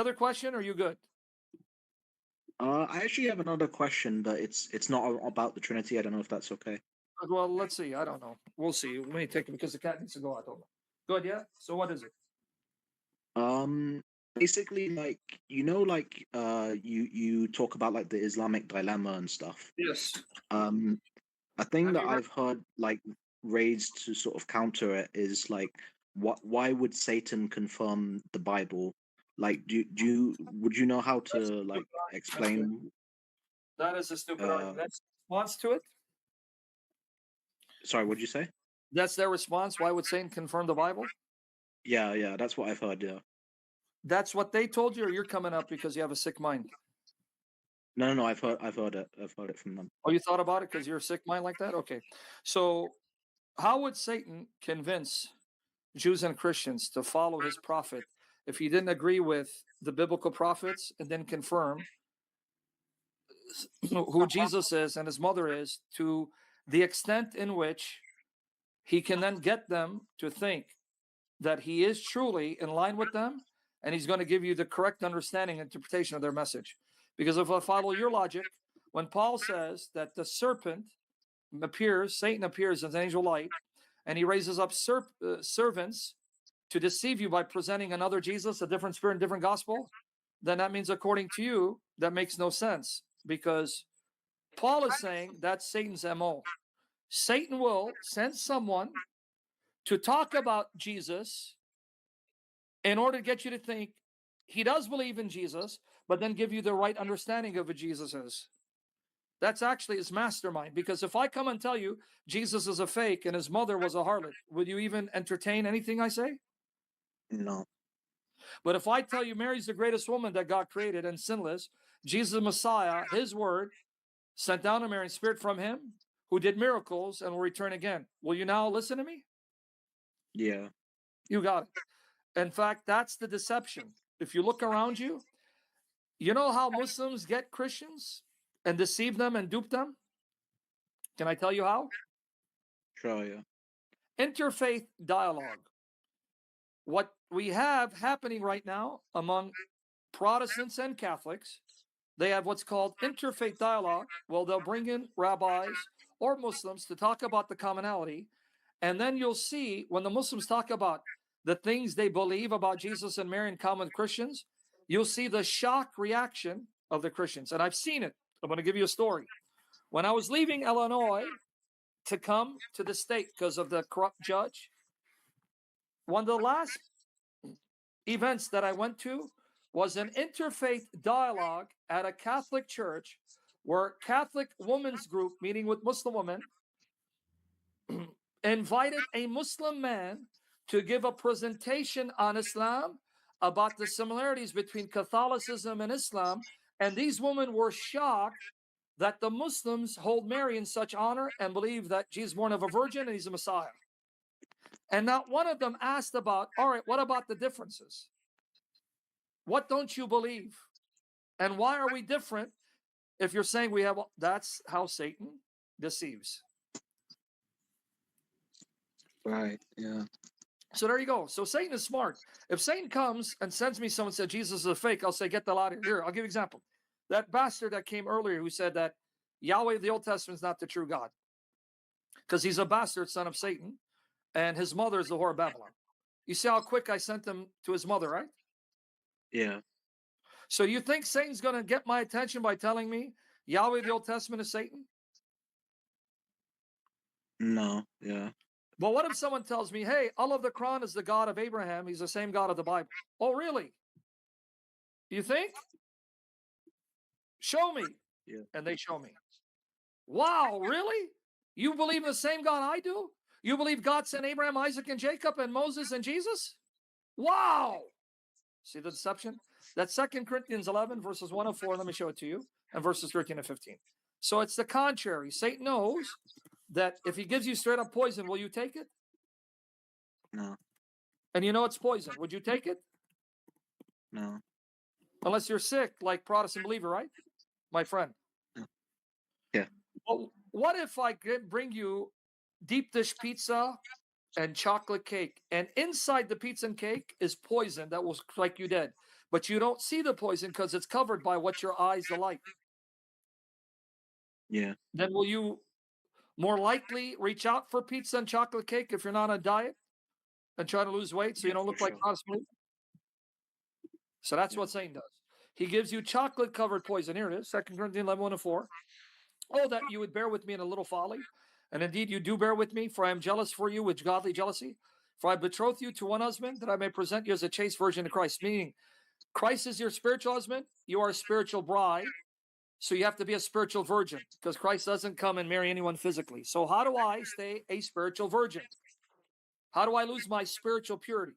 Other question, or are you good? I actually have another question, but it's not about the Trinity. I don't know if that's okay. Well, let's see. I don't know. We'll see. Let me take it because the cat needs to go out. Hold on. Good, yeah? So what is it? Basically, like you talk about like the Islamic dilemma and stuff. Yes. Um, a thing Have that you heard? I've heard like raised to sort of counter it is like, why would Satan confirm the Bible? Like, would you know how That's a to like stupid argument. That's good. explain? That is a stupid Uh, argument. That's response to it. Sorry, what'd you say? That's their response. Why would Satan confirm the Bible? Yeah, that's what I've heard. Yeah. That's what they told you, or you're coming up because you have a sick mind? No, I've heard it from them. Oh, you thought about it because you're a sick mind like that? Okay. So, how would Satan convince Jews and Christians to follow his prophet if he didn't agree with the biblical prophets and then confirm who Jesus is and his mother is to the extent in which he can then get them to think that he is truly in line with them and he's going to give you the correct understanding and interpretation of their message. Because if I follow your logic, when Paul says that the serpent appears, Satan appears as an angel of light, and he raises up servants to deceive you by presenting another Jesus, a different spirit, and different gospel, then that means, according to you, that makes no sense because Paul is saying that's Satan's MO. Satan will send someone to talk about Jesus in order to get you to think he does believe in Jesus, but then give you the right understanding of who Jesus is. That's actually his mastermind. Because if I come and tell you Jesus is a fake and his mother was a harlot, would you even entertain anything I say? No. But if I tell you Mary's the greatest woman that God created and sinless, Jesus the Messiah, his word, sent down to Mary, spirit from him, who did miracles and will return again, will you now listen to me? Yeah. You got it. In fact, that's the deception. If you look around you, you know how Muslims get Christians and deceive them and dupe them? Can I tell you how? Sure. Yeah. Interfaith dialogue. What we have happening right now among Protestants and Catholics, they have what's called interfaith dialogue. Well, they'll bring in rabbis or Muslims to talk about the commonality. And then you'll see when the Muslims talk about the things they believe about Jesus and Mary in common with Christians, you'll see the shock reaction of the Christians. And I've seen it. I'm going to give you a story. When I was leaving Illinois to come to the state because of the corrupt judge, one of the last events that I went to was an interfaith dialogue at a Catholic church where Catholic women's group meeting with Muslim women invited a Muslim man to give a presentation on Islam about the similarities between Catholicism and Islam. And these women were shocked that the Muslims hold Mary in such honor and believe that Jesus is born of a virgin and he's a Messiah. And not one of them asked about, all right, what about the differences? What don't you believe? And why are we different if you're saying we have, that's how Satan deceives. Right. Yeah. So there you go. So Satan is smart. If Satan comes and sends me someone and said Jesus is a fake, I'll say, get the lot of here. I'll give you an example. That bastard that came earlier who said that Yahweh of the Old Testament is not the true God because he's a bastard son of Satan and his mother is the whore of Babylon. You see how quick I sent him to his mother, right? Yeah. So you think Satan's going to get my attention by telling me Yahweh of the Old Testament is Satan? No. Yeah. But what if someone tells me, hey, Allah of the Quran is the God of Abraham. He's the same God of the Bible. Oh, really? You think? Show me. Yeah. And they show me. Wow, really? You believe in the same God I do? You believe God sent Abraham, Isaac, and Jacob, and Moses and Jesus? Wow. See the deception? That's 2 Corinthians 11, verses 104. Let me show it to you. And verses 13 and 15. So it's the contrary. Satan knows that if he gives you straight up poison, will you take it? No. And you know it's poison. Would you take it? No. Unless you're sick, like Protestant believer, right? My friend. No. Yeah. Well, what if I bring you deep dish pizza and chocolate cake, and inside the pizza and cake is poison that will strike you dead? but you don't see the poison because it's covered by what your eyes delight. Yeah. Then will you more likely reach out for pizza and chocolate cake if you're not on a diet and try to lose weight so you Yeah, don't for look like sure. Cosmo? So that's Yeah. what Satan does. He gives you chocolate covered poison. Here it is, 2 Corinthians 11, 1 and 4. Oh, that you would bear with me in a little folly. And indeed, you do bear with me, for I am jealous for you with godly jealousy. For I betroth you to one husband, that I may present you as a chaste virgin to Christ. Meaning, Christ is your spiritual husband. You are a spiritual bride. So you have to be a spiritual virgin because Christ doesn't come and marry anyone physically. So how do I stay a spiritual virgin? How do I lose my spiritual purity?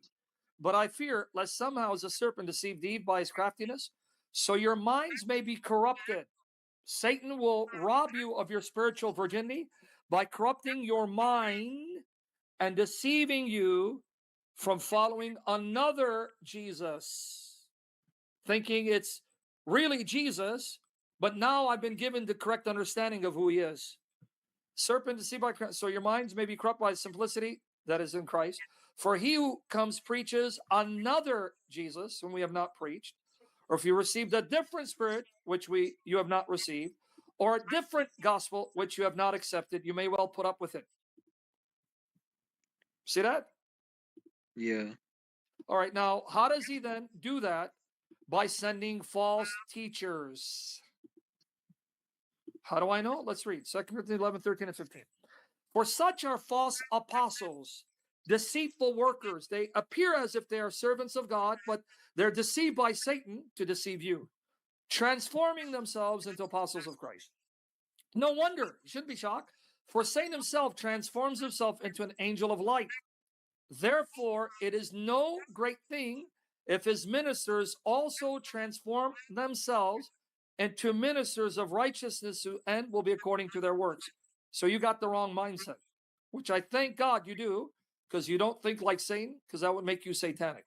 But I fear lest somehow as a serpent deceived Eve by his craftiness, so your minds may be corrupted. Satan will rob you of your spiritual virginity by corrupting your mind and deceiving you from following another Jesus, thinking it's really Jesus, but now I've been given the correct understanding of who he is. Serpent deceived by Christ, so your minds may be corrupt by simplicity that is in Christ. For he who comes preaches another Jesus, whom we have not preached, or if you received a different spirit, which you have not received, or a different gospel, which you have not accepted, you may well put up with it. See that? Yeah. All right. Now, how does he then do that? By sending false teachers. How do I know? Let's read 2 Corinthians 11, 13, and 15. For such are false apostles, deceitful workers. They appear as if they are servants of God, but they're deceived by Satan to deceive you, transforming themselves into apostles of Christ. No wonder, you shouldn't be shocked, for Satan himself transforms himself into an angel of light. Therefore, it is no great thing if his ministers also transform themselves into ministers of righteousness, whose end will be according to their works. So you got the wrong mindset, which I thank God you do, because you don't think like Satan, because that would make you satanic.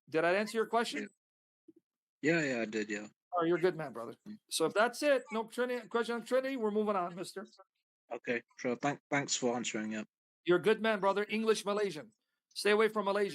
Did I answer your question? Yeah, I did, yeah. Oh, you're a good man, brother. So if that's it, no Trinity, question on Trinity, we're moving on, mister. Okay, sure. Thanks for answering it. You're a good man, brother. English Malaysian. Stay away from Malaysia.